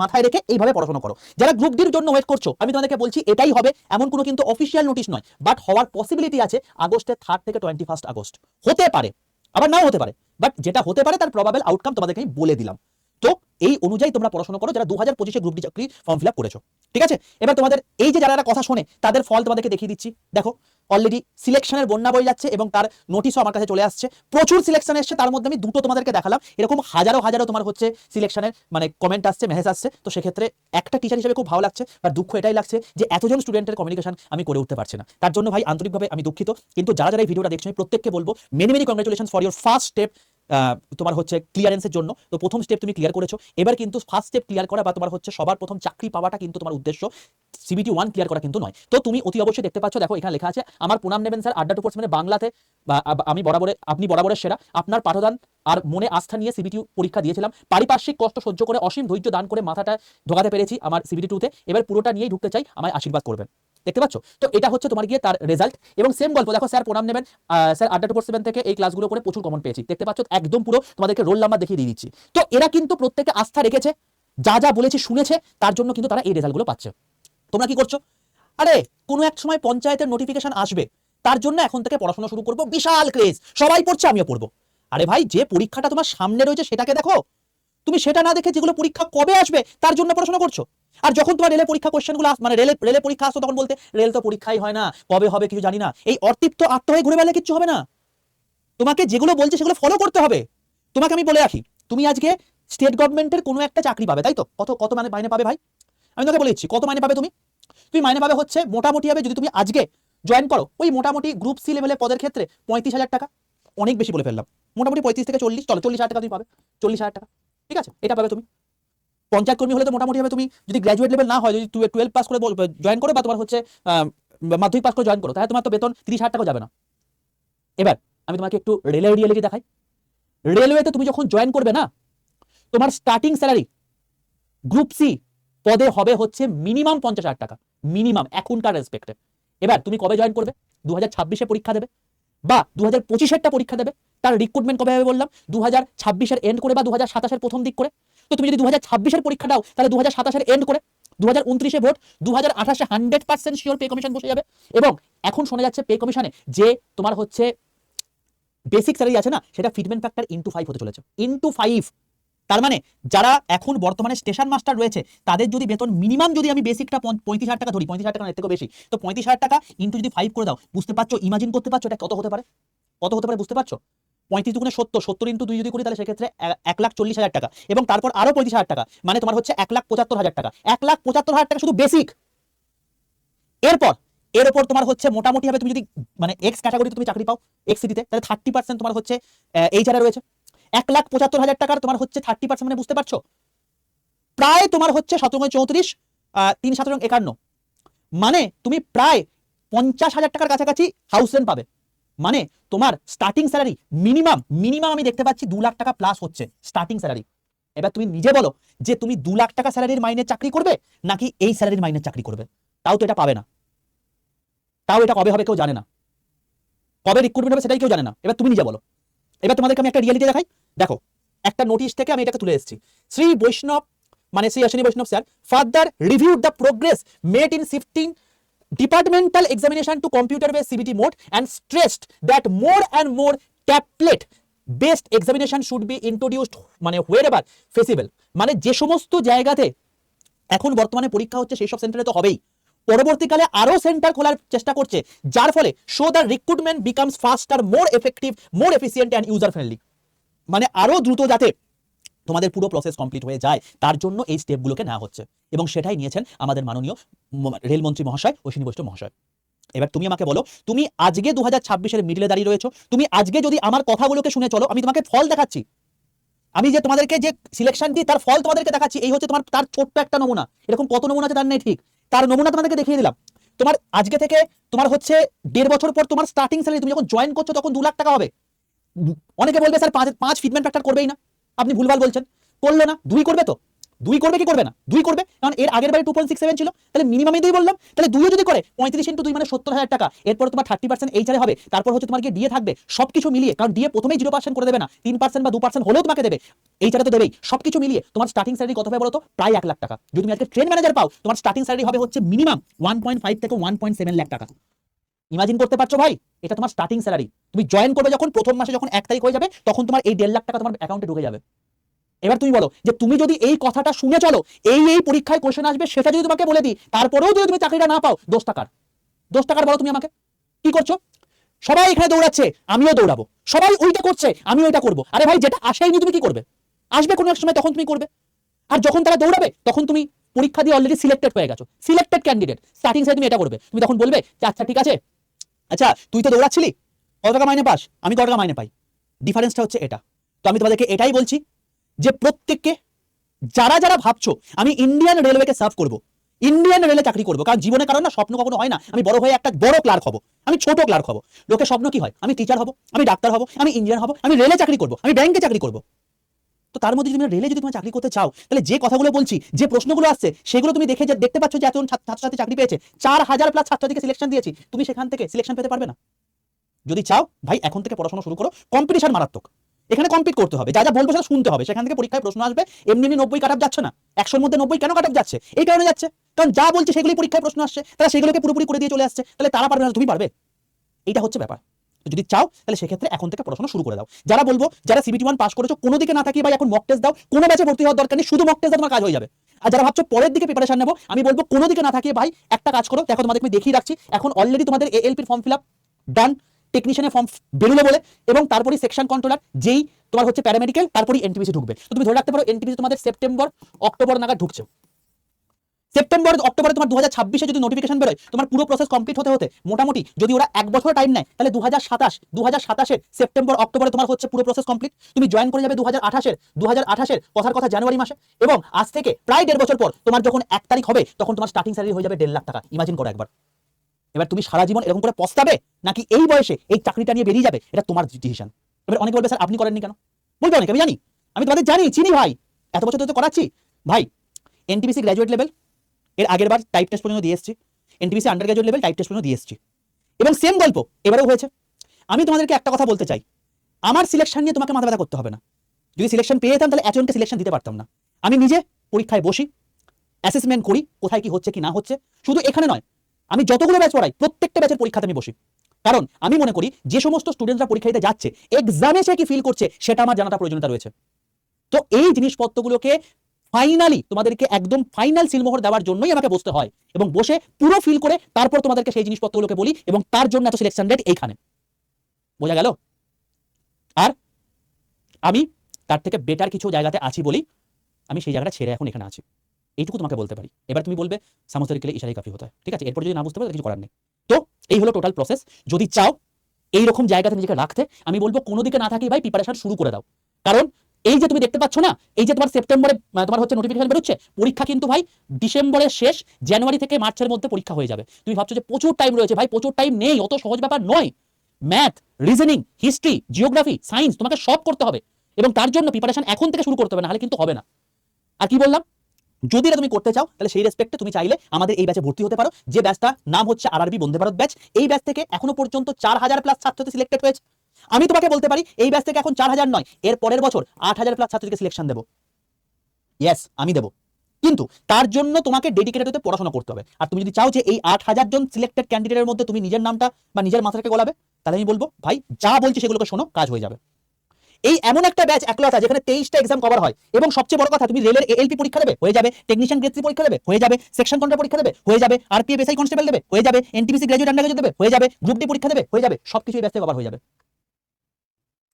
মাথায় রেখে এইভাবে পড়াশোনা করো। যারা গ্রুপ ডির জন্য ওয়েট করছো, আমি তোমাদেরকে বলছি এটাই হবে, এমন কোনো কিন্তু অফিসিয়াল নোটিশ নয়, বাট হওয়ার পসিবিলিটি আছে আগস্টের 3rd থেকে 21 আগস্ট, হতে পারে আবার নাও হতে পারে, বাট যেটা হতে পারে তার প্রবাবল আউটকাম তোমাদেরকে আমি বলে দিলাম। তো এই অনুযায়ী তোমরা পড়াশোনা করো যারা 2025 গ্রুপ ডি চাকরি ফর্ম ফিল আপ করেছো, ঠিক আছে? এবার তোমাদের এই যে যারা কথা শোনে তাদের ফল তোমাদেরকে দেখিয়ে দিচ্ছি। দেখো অলরেডি সিলেকশনের বন্যা বয়ে যাচ্ছে এবং তার নোটিশও আমার কাছে চলে আসছে। প্রচুর সিলেকশন এসছে, তার মধ্যে আমি দুটো তোমাদেরকে দেখালাম। এরকম হাজারো হাজারো তোমার হচ্ছে সিলেকশনের মানে কমেন্ট আসছে, মেসেজ আসছে। তো সেক্ষেত্রে একটা টিচার হিসেবে খুব ভালো লাগছে, বা দুঃখ এটাই লাগছে যে এতজন স্টুডেন্টের কমিউনিকেশন আমি করে উঠতে পারছি না। তার জন্য ভাই আন্তরিকভাবে আমি দুঃখিত। কিন্তু যারা যারা এই ভিডিওটা দেখছো আমি প্রত্যেককে বলবো many many congratulation for your first step তোমার হচ্ছে ক্লিয়ারেন্সের জন্য। তো প্রথম স্টেপ তুমি ক্লিয়ার করেছো, এবার কিন্তু ফার্স্ট স্টেপ ক্লিয়ার করা বা তোমার হচ্ছে সবার প্রথম চাকরি পাওয়াটা কিন্তু তোমার উদ্দেশ্য, CBT 1 ক্লিয়ার করা কিন্তু নয়। তো তুমি অতি অবশ্যই দেখতে পাচ্ছ, দেখো এখানে লেখা আছে আমার প্রণাম নেবেন স্যার আড্ডা 2% মানে বাংলাতে আমি আপনি বরাবরের সেরা, আপনার পাঠদান আর মনে আস্থা নিয়ে CBT পরীক্ষা দিয়েছিলাম, পারিপার্শ্বিক কষ্ট সহ্য করে অসীম ধৈর্য দান করে মাথাটা ঢোকাতে পেরেছি আমার CBT 2 তে, এবার পুরোটা নিয়েই ঢুকতে চাই, আমায় আশীর্বাদ করবেন। দেখতে পাচ্ছ? তো এটা হচ্ছে তোমার গিয়ে তার রেজাল্ট। এবং সেম গল্প দেখো, স্যার প্রণাম নেবেন স্যার আড্ডা 247 থেকে এই ক্লাসগুলো করে প্রচুর কমন পেয়েছি। দেখতে পাচ্ছ একদম পুরো তোমাদেরকে রোল নাম্বার দেখিয়ে দিয়ে দিচ্ছি। তো এরা কিন্তু প্রত্যেকে আস্থা রেখেছে, যা যা বলেছি শুনেছে, তার জন্য কিন্তু তারা এই রেজাল্টগুলো পাচ্ছে। তোমরা কি করছো? আরে কোনো এক সময় পঞ্চায়েতের নোটিফিকেশন আসবে, তার জন্য এখন থেকে পড়াশোনা শুরু করবো, বিশাল ক্রেজ, সবাই পড়ছে আমিও পড়বো। আরে ভাই যে পরীক্ষাটা তোমার সামনে রয়েছে সেটাকে দেখো, তুমি সেটা না দেখে যেগুলো পরীক্ষা কবে আসবে তার জন্য পড়াশোনা করছো। আর যখন তোমার রেলের পরীক্ষা কোশ্চেনগুলো মানে রেলের পরীক্ষা আসতো তখন বলতে রেল তো পরীক্ষাই হয় না, কবে হবে কিছু জানি না। এই অতৃপ্ত আত্ম হয়ে ঘুরে বেড়ালে কিচ্ছু হবে না। তোমাকে যেগুলো বলছে সেগুলো ফলো করতে হবে। তোমাকে আমি বলে রাখি, তুমি আজকে স্টেট গভর্নমেন্টের কোনো একটা চাকরি পাবে, তাই তো? কত কত মানে মাইনে পাবে ভাই? আমি তোমাকে বলে দিচ্ছি কত মাইনে পাবে তুমি। তুমি মাইনে পাবে হচ্ছে মোটামুটি হবে, যদি তুমি আজকে জয়েন করো ওই মোটামুটি গ্রুপ সি লেভেলের পদের ক্ষেত্রে 35,000 টাকা। অনেক বেশি বলে ফেললাম, মোটামুটি 35 থেকে 40, চলো 40,000 টাকা তুমি পাবে, 40,000 টাকা, ঠিক আছে? এটা পাবে তুমি। পঞ্চায়েত কর্মী হলে তো মোটামুটি হবে, তুমি যদি গ্র্যাজুয়েট লেভেল না হয়, যদি 12 পাস করে জয়েন করো বা তোমার হচ্ছে মাধ্যমিক পাস করে জয়েন করো, তাহলে তোমার তো বেতন 30,000 টাকা যাবে না। এবার আমি তোমাকে একটু রেলওয়ে রিয়েলিটি দেখাই। রেলওয়েতে তুমি যখন জয়েন করবে না, তোমার স্টার্টিং স্যালারি গ্রুপ সি পদে হবে হচ্ছে মিনিমাম 50,000 টাকা, মিনিমাম এখনকার রেসপেক্টে। এবার তুমি কবে জয়েন করবে? 2026-এ পরীক্ষা দেবে বা 2025-এরটা পরীক্ষা দেবে। তার রিক্রুটমেন্ট কবে হবে বললাম? 2026-এর এন্ড করে বা 2027-এর প্রথম দিক করে। তো তুমি যদি 2026-এর পরীক্ষা দাও তাহলে 2027-এর এন্ড করে, 2029-এ ভোট, 2028-এ 100% শিওর পে কমিশন বসে যাবে। এবং এখন শোনা যাচ্ছে পে কমিশনে যে তোমার হচ্ছে বেসিক স্যালারি আছে না, সেটা ফিটমেন্ট ফ্যাক্টর ইনটু 5 হতে চলেছে, ইনটু 5। তার মানে যারা এখন বর্তমানে স্টেশন মাস্টার রয়েছে তাদের যদি বেতন মিনিমাম, যদি আমি বেসিকটা 35,000 টাকা ধরি, 35,000 টাকা এর থেকেও বেশি, তো 35,000 টাকা ইনটু যদি 5 করে দাও, বুঝতে পারছো, ইমাজিন করতে পারছো এটা কত হতে পারে? কত হতে পারে বুঝতে পারছো? 35 দুগুণে 70, 70 ইনটু 2 যদি করি তাহলে সেক্ষেত্রে 1,40,000 টাকা, এবং তারপর আরো 35,000 টাকা, মানে তোমার হচ্ছে 1,75,000 টাকা, 1,75,000 টাকা শুধু বেসিক। এরপর এর উপর তোমার হচ্ছে মোটামুটি হবে, তুমি যদি মানে এক্স ক্যাটাগরিতে তুমি চাকরি পাও এক্স সিটিতে, তাহলে 30% তোমার হচ্ছে এইচআরে রয়েছে। 1,75,000 টাকার তোমার হচ্ছে 30% মানে বুঝতে পারছো প্রায় তোমার হচ্ছে 17,34 3 7 51, মানে তুমি প্রায় 50,000 টাকার কাছাকাছি হাউস রেন্ট পাবে। মানে তোমার স্টার্টিং স্যালারি মিনিমাম আমি দেখতে পাচ্ছি 2 লাখ টাকা প্লাস হচ্ছে স্টার্টিং স্যালারি। এবার তুমি নিজে বলো যে তুমি 2 লাখ টাকা স্যালারির মাইনের চাকরি করবে নাকি এই স্যালারির মাইনের চাকরি করবে। তাও তো এটা পাবে না, তাও এটা কবে হবে কেউ জানে না, কবে রিক্রুটমেন্ট হবে সেটাই কেউ জানে না। এবার তুমি নিজে বলো। এবার তোমাদেরকে আমি একটা রিয়েলিটি দেখাই। দেখো একটা নোটিশ থেকে আমি এটাকে তুলে এসেছি। শ্রী বৈষ্ণব মানে শ্রী অশ্বিনী বৈষ্ণব sir further reviewed the progress made in shifting departmental examination to computer based CBT mode and stressed that more and more tablet based examination should be introduced মানে wherever feasible। মানে যে সমস্ত জায়গাতে এখন বর্তমানে পরীক্ষা হচ্ছে সেই সব সেন্টারে তো হবেই, পরবর্তীকালে আরো সেন্টার খোলার চেষ্টা করছে, যার ফলে so the recruitment becomes ফাস্টার, more effective, more efficient and user friendly. মানে আরো দ্রুত যাতে তোমাদের পুরো প্রসেস কমপ্লিট হয়ে যায় তার জন্য এই স্টেপগুলোকে নেওয়া হচ্ছে, এবং সেটাই নিয়েছেন আমাদের মাননীয় রেলমন্ত্রী মহাশয় অশ্বিনী বৈষ্ণব মহাশয়। এবার তুমি আমাকে বলো, তুমি আজকে 2026-এর মিডলে দাঁড়িয়ে রয়েছো, তুমি আজকে যদি আমার কথাগুলোকে শুনে চলো, আমি তোমাকে ফল দেখাচ্ছি, আমি যে তোমাদেরকে যে সিলেকশন দিই তার ফল তোমাদেরকে দেখাচ্ছি। এই হচ্ছে তোমার তার ছোট্ট একটা নমুনা, এরকম কত নমুনা আছে তার নেই ঠিক, তার নমুনা তোমাদেরকে দেখিয়ে দিলাম। তোমার আজকে থেকে তোমার হচ্ছে 1.5 বছর পর তোমার স্টার্টিং স্যালারি তুমি যখন জয়েন করছো তখন 2 লাখ টাকা হবে। অনেকে বলবে স্যার 5 ফিটমেন্ট ফ্যাক্টর করবেই না, আপনি ভুলভাল বলছেন। করলো না, 2 করবে তো? 2 করবে কি করবে না? 2 করবে, কারণ এর আগের বারে 2.67 ছিল, তাহলে মিনিমামই 2 বললাম, তাহলে 2ও যদি করে 35 ইনটু 2 মানে 70,000 টাকা। এরপর তোমার 30% এইচআরে হবে, তারপর হচ্ছে তোমার গিয়ে ডিএ থাকবে, সবকিছু মিলিয়ে, কারণ ডিএ প্রথমেই 0% করে দেবে না, 3% বা 2% হলেও তোমাকে দেবে, এইচআরে তো দেবেই। সবকিছু মিলিয়ে তোমার স্টার্টিং স্যালারি কত হবে বলো তো? প্রায় 1 লাখ টাকা। যদি তুমি আজকে ট্রেন ম্যানেজার পাও, তোমার স্টার্টিং স্যালারি হবে হচ্ছে মিনিমাম 1.5 থেকে 1.7 লাখ টাকা। ইমাজিন করতে পারছো ভাই? এটা তোমার স্টার্টিং স্যালারি। তুমি জয়েন করবে যখন প্রথম মাসে, যখন 1 তারিখ হয়ে যাবে, তখন তোমার এই 1.5 লাখ টাকা তোমার অ্যাকাউন্টে ঢুকে যাবে। এবার তুমি বলো যে তুমি যদি এই কথাটা শুনে চলো, এই পরীক্ষায় কোশ্চেন আসবে সেটা যদি তোমাকে বলে দিই, তারপরেও যদি তুমি চাকরিটা না পাও, 10 টাকার 10 টাকার বলো তুমি আমাকে কি করছো? সবাই এখানে দৌড়াচ্ছে, আমিও দৌড়াবো, সবাই ওইটা করছে, আমি ওইটা করবো। আরে ভাই, যেটা আসেইনি তুমি কি করবে? আসবে কোনো এক সময়, তখন তুমি করবে। আর যখন তারা দৌড়াবে তখন তুমি পরীক্ষা দিয়ে অলরেডি সিলেক্টেড হয়ে গেছো, সিলেক্টেড ক্যান্ডিডেট, স্টার্টিং সাইড তুমি এটা করবে। তুমি তখন বলবে যে আচ্ছা ঠিক আছে, আচ্ছা তুই তো দৌড়াচ্ছিলি, কত টাকা মাইনে পাস, আমি কত টাকা মাইনে পাই, ডিফারেন্সটা হচ্ছে এটা। তো আমি তোমাদেরকে এটাই বলছি যে প্রত্যেককে, যারা যারা ভাবছো আমি ইন্ডিয়ান রেলওয়েকে সার্ভ করবো, ইন্ডিয়ান রেলে চাকরি করবো, কারণ জীবনে কারণ না স্বপ্ন কখনো হয় না আমি বড় হয়ে একটা বড় ক্লার্ক হবো, আমি ছোট ক্লার্ক হবো। লোকের স্বপ্ন কি হয়, আমি টিচার হবো, আমি ডাক্তার হবো, আমি ইঞ্জিনিয়ার হবো, আমি রেলে চাকরি করবো, আমি ব্যাংকে চাকরি করবো। তো তার মধ্যে তুমি রেলে যদি তুমি চাকরি করতে চাও, তাহলে যে কথাগুলো বলছি, যে প্রশ্নগুলো আসছে, সেগুলো তুমি দেখতে পাচ্ছ যে এতজন ছাত্রছাত্রী চাকরি পেয়েছে, 4000 প্লাস ছাত্রছাত্রীকে সিলেকশন দিয়েছি, তুমি সেখান থেকে সিলেকশন পেতে পারবে না? যদি চাও ভাই এখন থেকে পড়াশোনা শুরু করো, কম্পিটিশন মারাত্মক, এখানে কম্পিট করতে হবে, যা যা বলবো সেটা শুনতে হবে, সেখান থেকে পরীক্ষায় প্রশ্ন আসবে। এমনি 90 কাট অফ যাচ্ছে না, 100-র মধ্যে 90 কেন কাট অফ যাচ্ছে? এই কারণে যাচ্ছে কারণ যা বলছে সেগুলোই পরীক্ষায় প্রশ্ন আসছে, তারা সেগুলোকে পুরোপুরি করে দিয়ে চলে আসছে, তাহলে তারা পারবে না, তুমি পারবে? এইটা হচ্ছে ব্যাপার। যদি চাও তাহলে সেক্ষেত্রে এখন থেকে পড়াশোনা শুরু করে দাও। যারা বলবো যারা সিবিটি 1 পাস করেছো, কোনো দিকে না থাকি ভাই এখন মক টেস্ট দাও, কোনো ব্যাচে ভর্তি হওয়ার দরকার নেই, শুধু মক টেস্ট দাও, তোমার কাজ হয়ে যাবে। আর যারা ভাবছো পরের দিকে প্রিপারেশন নেবো, আমি বলবো কোনো দিকে না থাকিয়ে ভাই একটা কাজ করো, দেখো তোমাদের আমি দেখিয়ে রাখছি, এখন অলরেডি তোমাদের এএলপির ফর্ম ফিল আপ ডান, টেকনিশিয়ানের ফর্ম বেরোলো বলে, এবং তারপরে সেকশন কন্ট্রোলার, যেই তোমার হচ্ছে প্যারামেডিক্যাল, তারপরে এনটিপিসি ঢুকবে। তো তুমি ধরে রাখতে পারো এনটিপিসি তোমাদের সেপ্টেম্বর অক্টোবর নাগাদ ঢুকছে। সেপ্টেম্বর অক্টোবরে তোমার 2026-এ যদি নোটিফিকেশন বেরোয়, তোমার পুরো প্রসেস কমপ্লিট হতে হতে মোটামুটি যদি ওরা 1 বছর টাইম নেয়, তাহলে 2027-এর সেপ্টেম্বর অক্টোবরে তোমার হচ্ছে পুরো প্রসেস কমপ্লিট। তুমি জয়েন করে যাবে 2028-এর কথার কথা জানুয়ারি মাসে, এবং আজ থেকে প্রায় 1.5 বছর পর তোমার যখন 1 তারিখ হবে, তখন তোমার স্টার্টিং স্যালারি হয়ে যাবে 1.5 লাখ টাকা। ইমাজিন করো একবার। এবার তুমি সারা জীবন এরকম করে পস্তাবে, নাকি এই বয়সে এই চাকরিটা নিয়ে বেরিয়ে যাবে, এটা তোমার ডিসিশন। এবার অনেকে বলবে স্যার আপনি করেননি কেন? বলবে অনেকে, আমি জানি, আমি তোমাদের জানি, চিনি ভাই, এত বছর তো করাচ্ছি ভাই। এনটিপিসি গ্র্যাজুয়েট লেভেল এর আগের বার টাইপ টেস্ট পর্যন্ত দিয়ে এসেছি, NTPC under graduate level type test পর্যন্ত দিয়ে এসেছি, এবং সেম গল্প এবারেও হয়েছে। আমি তোমাদেরকে একটা কথা বলতে চাই, আমার সিলেকশন নিয়ে তোমাকে মাথা ব্যথা করতে হবে না। যদি সিলেকশন পেয়ে যেতাম তাহলে এতজনকে সিলেকশন দিতে পারতাম না। আমি নিজে পরীক্ষায় বসি, অ্যাসেসমেন্ট করি, কোথায় কি হচ্ছে কি না হচ্ছে। শুধু এখানে নয়, আমি যতগুলো ব্যাচ পড়াই প্রত্যেকটা ব্যাচের পরীক্ষাতে আমি বসি, কারণ আমি মনে করি যে সমস্ত স্টুডেন্টরা পরীক্ষা দিতে যাচ্ছে, এক্সামে সে কি ফিল করছে সেটা আমার জানাটা প্রয়োজনীয়তা রয়েছে। তো এই জিনিসপত্রগুলোকে ফাইনালি তোমাদেরকে একদম ফাইনাল সিলমোহর দেওয়ার জন্যই আমাকে বসতে হয়, এবং বসে পুরো ফিল করে তারপর তোমাদেরকে সেই জিনিসপত্রগুলোকে বলি, এবং তার জন্য এত সিলেকশন রেট এইখানে। বোঝা গেল? আর আমি তার থেকে বেটার কিছু জায়গাতে আছি বলি আমি সেই জায়গাটা ছেড়ে এখন এখানে আছি, এইটুকু তোমাকে বলতে পারি। এবার তুমি বলবে সামোসারিকেলে ইশারাই কাফি হতে হয়, ঠিক আছে, এরপর যদি না বুঝতে পারো কিছু করার নেই। তো এই হলো টোটাল প্রসেস। যদি চাও এইরকম জায়গাতে নিজেকে রাখতে, আমি বলবো কোনো দিকে না থাকি ভাই প্রিপারেশন শুরু করে দাও। কারণ এই যে তুমি দেখতে পাচ্ছ না, এই যে তোমার সেপ্টেম্বরে তোমার হচ্ছে নোটিফিকেশন বেরোচ্ছে, পরীক্ষা কিন্তু ভাই ডিসেম্বরের শেষ, জানুয়ারি থেকে মার্চের মধ্যে পরীক্ষা হয়ে যাবে। তুমি ভাবছো যে প্রচুর টাইম রয়েছে, ভাই প্রচুর টাইম নেই, অত সহজ ব্যাপার নয়। Math, reasoning, history, geography, science তোমাকে সব করতে হবে, এবং তার জন্য প্রিপারেশন এখন থেকে শুরু করতে হবে, নাহলে কিন্তু হবে না। আর কি বললাম, যদি এটা তুমি করতে চাও তাহলে সেই রেসপেক্টে তুমি চাইলে আমাদের এই ব্যাচে ভর্তি হতে পারো, যে ব্যাচটা নাম হচ্ছে আরআরবি বন্দে ভারত ব্যাচ। এই ব্যাচ থেকে এখনো পর্যন্ত 4000 প্লাস ছাত্রছাত্রী সিলেক্টেড হয়েছে। আমি তোমাকে বলতে পারি এই ব্যাচ থেকে এখন 4000 নয়, এর পরের বছর 8000 প্লাস ছাত্রীকে সিলেকশন দেবো। ইয়েস, আমি দেবো, কিন্তু তার জন্য তোমাকে ডেডিকেটেড হতে পড়াশোনা করতে হবে। আর তুমি যদি চাও যে এই 8000 জন সিলেক্টেড ক্যান্ডিডেটের মধ্যে তুমি নিজের নামটা বা নিজের মাথাটাকে গলাবে, তাহলে আমি বলবো ভাই যা বলছি সেগুলোকে শোনো, কাজ হয়ে যাবে। এই এমন একটা ব্যাচ একলতা যেখানে 23টা এক্সাম কভার হয়, এবং সবচেয়ে বড় কথা তুমি রেলের এএলপি পরীক্ষা দেবে, হয়ে যাবে, টেকনিশিয়ান গ্রেড 3 পরীক্ষা দেবে, হয়ে যাবে, সেকশন কন্ট্রোল পরীক্ষা দেবে, হয়ে যাবে, আরপিএফ এসআই কনস্টেবল দেবে, হয়ে যাবে, এনটিপিসি গ্র্যাজুয়েট আন্ডার গ্র্যাজুয়েট দেবে, হয়ে যাবে, গ্রুপ ডি পরীক্ষা দেবে, হয়ে যাবে, সবকিছু এই ব্যাচ থেকে কভার হয়ে যাবে।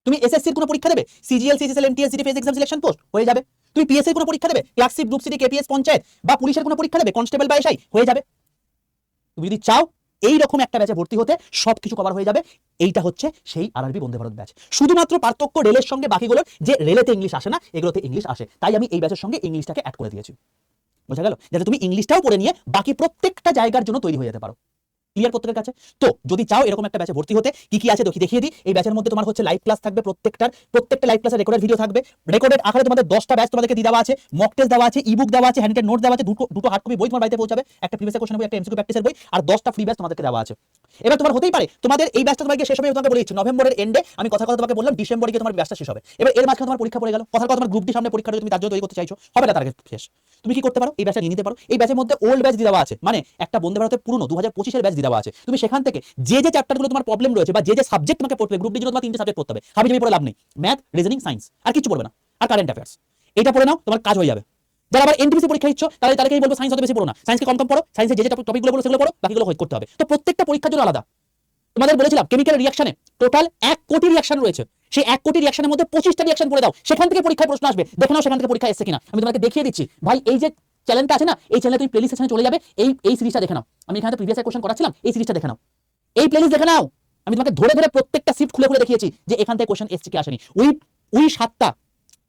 তুমি এসএসসির কোনো পরীক্ষা দেবে, CGL, CCL, MTS, GD, face exam selection post, হয়ে যাবে। তুমি পিএসসির কোনো পরীক্ষা দেবে, clerkship, group C, KPS, panchayat বা পুলিশের কোনো পরীক্ষা দেবে, কনস্টেবল বা এসআই, হয়ে যাবে। তুমি যদি চাও এইরকম একটা ব্যাচে ভর্তি হতে, সবকিছু কভার হয়ে যাবে। এইটা হচ্ছে সেই আরআরবি বন্দে ভারত ব্যাচ। শুধুমাত্র পার্থক্য রেলের সঙ্গে বাকিগুলোর, যে রেলেতে ইংলিশ আসে না, এগুলোতে ইংলিশ আসে, তাই আমি এই ব্যাচের সঙ্গে ইংলিশটাকে অ্যাড করে দিয়েছি। বোঝা গেল? যাতে তুমি ইংলিশটাও পড়ে নিয়ে বাকি প্রত্যেকটা জায়গার জন্য তৈরি হয়ে যেতে পারো। ক্লিয়ার প্রত্যেকের কাছে? তো যদি চাও এরকম একটা ব্যাচে ভর্তি হতে, কি কি আছে দেখিয়ে দিই। এই ব্যাচের মধ্যে তোমার হচ্ছে লাইভ ক্লাস থাকবে, প্রত্যেকটা লাইভ ক্লাসের রেকর্ডেড ভিডিও থাকবে, রেকর্ডেড আকারে তোমাদের 10টা ব্যাচ তোমাদেরকে দিয়ে দেওয়া আছে, মক টেস্ট দেওয়া আছে, ইবুক দেওয়া আছে, হ্যান্ডেড নোট দেওয়া আছে, দুটো হার্ড কপি বই তোমার বাড়িতে পৌঁছাবে, একটা প্রিভিয়াস কোশ্চেন বই, একটা এমসিকিউ প্র্যাকটিসের বই, আর 10টা ফ্রি ব্যাচ তোমাদেরকে দেওয়া আছে। এবার তোমার হতেই পারে তোমাদের এই ব্যাচটা তোমাকে শেষ হবে, তোমাকে বলেছি নভেম্বরের এন্ডে, আমি কথা তোমাকে বললাম ডিসেম্বরে গিয়ে তোমার ব্যাচটা শেষ হবে। এবার এর মাঝখানে তোমার পরীক্ষা পড়ে গেল, কথা তোমার গ্রুপ ডি সামনে পরীক্ষা, তুমি তার জন্য তৈরি করতে চাইছো, হবে না তার আগে শেষ। তুমি কি করতে পারো, এই ব্যাচটা নিয়ে নিতে পারো। এই ব্যাচের মধ্যে ওল্ড ব্যাচ দিয়ে দেওয়া আছে, মানে একটা বন্দে ভারতের পুরনো 2025-এর ব্যাচ দিয়ে দেওয়া আছে। তুমি সেখান থেকে যে চ্যাপ্টারগুলো তোমার প্রবলেম রয়েছে বা যে সাবজেক্ট তোমাকে পড়তে হবে, গ্রুপ ডি জন্য তোমার 3টে সাবজেক্ট পড়তে হবে, হাবিজাবি পড়ে লাভ নেই, ম্যাথ, রিজনিং, সায়েন্স, আর কিছু পড়বে না, আর কারেন্ট অ্যাফেয়ার্স। এটা পড়ে নাও, তোমার কাজ হয়ে যাবে। যারা আবার এনটিপিসি পরীক্ষা দিচ্ছ তাদেরকেই বলবো সায়েন্স অত বেশি পড়ো না, সায়েন্সকে কম কম পড়ো, সায়েন্সে যে টপিকগুলো পড়ো সেগুলো পড়ো, বাকিগুলো হয়ে করতে হবে। তো প্রত্যেকটা পরীক্ষার জন্য আলাদা। তোমাদের বলেছিলাম কেমিক্যাল রিঅ্যাকশনে টোটাল 1 কোটি রিঅ্যাকশন রয়েছে, সেই 1 কোটি রিঅ্যাকশনের মধ্যে 25টা রিঅ্যাকশন পড়ে দাও, সেখান থেকে পরীক্ষায় প্রশ্ন আসবে, দেখে নাও সেখান থেকে পরীক্ষা এসেছে কিনা। আমি তোমাকে দেখিয়ে দিচ্ছি ভাই, এই যে চ্যানেলটা আছে না, এই চ্যানেলে তুমি প্লেলিস্ট সেকশনে চলে যাবে, এই সিরিজটা দেখে নাও। আমি এখানে প্রিভিয়াস ইয়ার কোশ্চেন করাচ্ছিলাম, এই সিরিজটা দেখে নাও, এই প্লেলিস্ট দেখে নাও। আমি তোমাকে ধরে ধরে প্রত্যেকটা শিফট খুলে খুলে দেখিয়েছি যে এখান থেকে কোশ্চেন এসছে কি আসেনি। ওই 7টা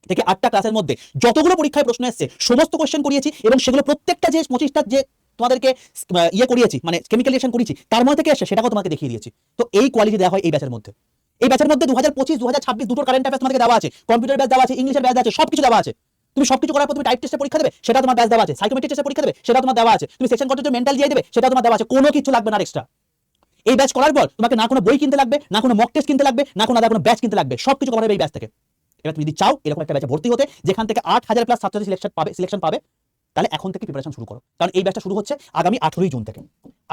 থেকে 8টা ক্লাসের মধ্যে যতগুলো পরীক্ষায় প্রশ্ন এসছে সমস্ত কোশ্চেন করিয়েছি, এবং সেগুলো প্রত্যেকটা যে 25টা যে তোমাদেরকে করিয়েছি, মানে কেমিক্যাল রিঅ্যাকশন করিয়েছি, তার মধ্যে থেকে এসে সেটাও তোমাকে দেখিয়ে দিয়েছি। তো এই কোয়ালিটি দেওয়া হয় এই ব্যাচের মধ্যে। এই ব্যাচের মধ্যে 2025 2026 দুটোর কারেন্ট অ্যাফেয়ার্স তোমাকে দেওয়া আছে, কম্পিউটার ব্যাচ দেওয়া আছে, ইংলিশের ব্যাচ দেওয়া আছে, সবকিছু দেওয়া আছে। তুমি সবকিছু করার পর তুমি টাইপ টেস্টে পরীক্ষা দেবে, সেটা তোমার ব্যাচ দেওয়া আছে, সাইকোমেট্রিক টেস্টে পরীক্ষা দেবে, সেটা তোমার দেওয়া আছে, তুমি সেকশন কন্ট্রোল মেন্টাল জিআই দেবে, সেটা তোমার দেওয়া আছে, কোনো কিছু লাগবে না এক্সট্রা। এই ব্যাচ করার পর তোমাকে না কোনো বই কিনতে লাগবে, না কোনো মক টেস্ট কিনতে লাগবে, না কোনো আলাদা কোনো ব্যাচ কিনতে লাগবে, সবকিছু করা হবে এই ব্যাচ থেকে। এবার তুমি যদি চাও এরকম একটা ব্যাচে ভর্তি হতে যেখান থেকে 8000 প্লাস ছাত্রছাত্রী সিলেকশন পাবে, তাহলে এখন থেকে প্রিপারেশন শুরু করো, কারণ এই ব্যাচটা শুরু হচ্ছে আগামী 18ই জুন থেকে।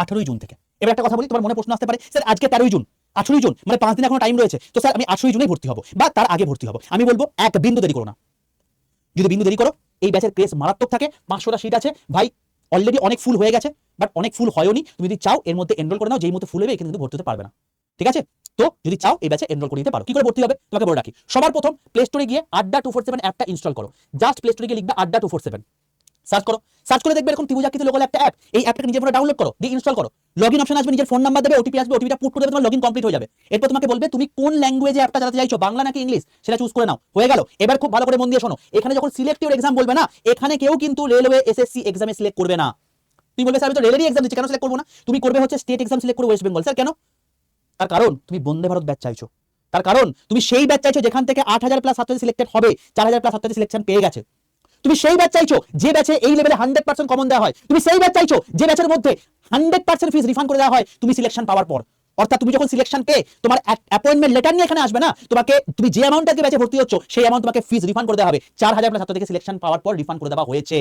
18ই জুন থেকে। এবার একটা কথা বলি, তোমার মনে প্রশ্ন আসতে পারে, স্যার আজকে 13ই জুন, 18ই জুন মানে 5 দিন এখনো টাইম রয়েছে, তো স্যার আমি 18ই জুনেই ভর্তি হব বা তার আগে ভর্তি হব। আমি বলবো এক বিন্দু দেরি করো না। যদি বিন্দু দেরি করো, এই ব্যাচের ক্রেজ মারাত্মক থাকে, 500টা সিট আছে ভাই, অলরেডি অনেক ফুল হয়ে গেছে, বাট অনেক ফুল হয়নি। তুমি যদি চাও এর মধ্যে এনরোল করে নাও, যেই মতো ফুল হবে কিন্তু ভর্তি হতে পারবে না, ঠিক আছে? তো যদি চাও এই ব্যাচে এনরোল করে দিতে পারো। কি করে ভর্তি হবে তোমাকে বলে রাখি, সবার প্রথম প্লে স্টোরে গিয়ে আড্ডা 247 অ্যাপটা ইনস্টল করো। জাস্ট প্লে স্টোরে গিয়ে লিখবে আড্ডা 247, সার্চ করো, সার্চ করে দেখবে এরকম ত্রিভুজাকৃতি লোকাল একটা অ্যাপ, এই অ্যাপটাকে নিজের ফোনে ডাউনলোড করো, দিয়ে ইনস্টল করো। লগইন অপশন আসবে, নিজের ফোন নাম্বার দেবে, ওটিপি আসবে, ওটিপিটা পুট করে দেবে, তোমার লগইন কমপ্লিট হয়ে যাবে। এরপর তোমাকে বলবে তুমি কোন ল্যাঙ্গুয়েজে অ্যাপটা চালাতে চাইছো, বাংলা নাকি ইংলিশ, সেটা চুজ করে নাও, হয়ে গেল। এবার খুব ভালো করে মন দিয়ে শোনো, এখানে যখন সিলেক্টিভ এক্সাম বলবে না, এখানে কেউ কিন্তু রেলওয়ে এসএসসি এক্সামে সিলেক্ট করবে না। তুমি বলবে স্যার আমি তো রেলেরই এক্সাম দিচ্ছি, কেন সিলেক্ট করবো না? তুমি করবে হচ্ছে স্টেট এক্সাম সিলেক্ট করে ওয়েস্ট বেঙ্গল। স্যার কেন? তার কারণ তুমি বন্দে ভারত ব্যাচ চাইছো, তার কারণ তুমি সেই ব্যাচ চাইছো যেখান থেকে 8000 প্লাস ছাত্রছাত্রী সিলেক্টেড হবে, 4000 প্লাস ছাত্রছাত্রী সিলেকশন পেয়ে গেছে। তুমি সেই ব্যাচ চাইছো যে ব্যাচে এই লেভেলে 100% কমন দেওয়া হয়, তুমি সেই ব্যাচ চাইছো যে ব্যাচের মধ্যে 100% ফিস রিফান্ড করে দেওয়া হয় তুমি সিলেকশন পাওয়ার পর। অর্থাৎ তুমি যখন সিলেকশন পেয়ে তোমার অ্যাপয়েন্টমেন্ট লেটার নিয়ে এখানে আসবে না, তুমি যে অ্যামাউন্ট আজকে ব্যাচে ভর্তি হচ্ছ সেই অ্যামাউন্ট তোমাকে ফিস রিফান্ড করে দেওয়া হবে, 4000 প্লাস ছাত্র থেকে সিলেকশন পাওয়ার পর রিফান্ড করে দেওয়া হয়েছে।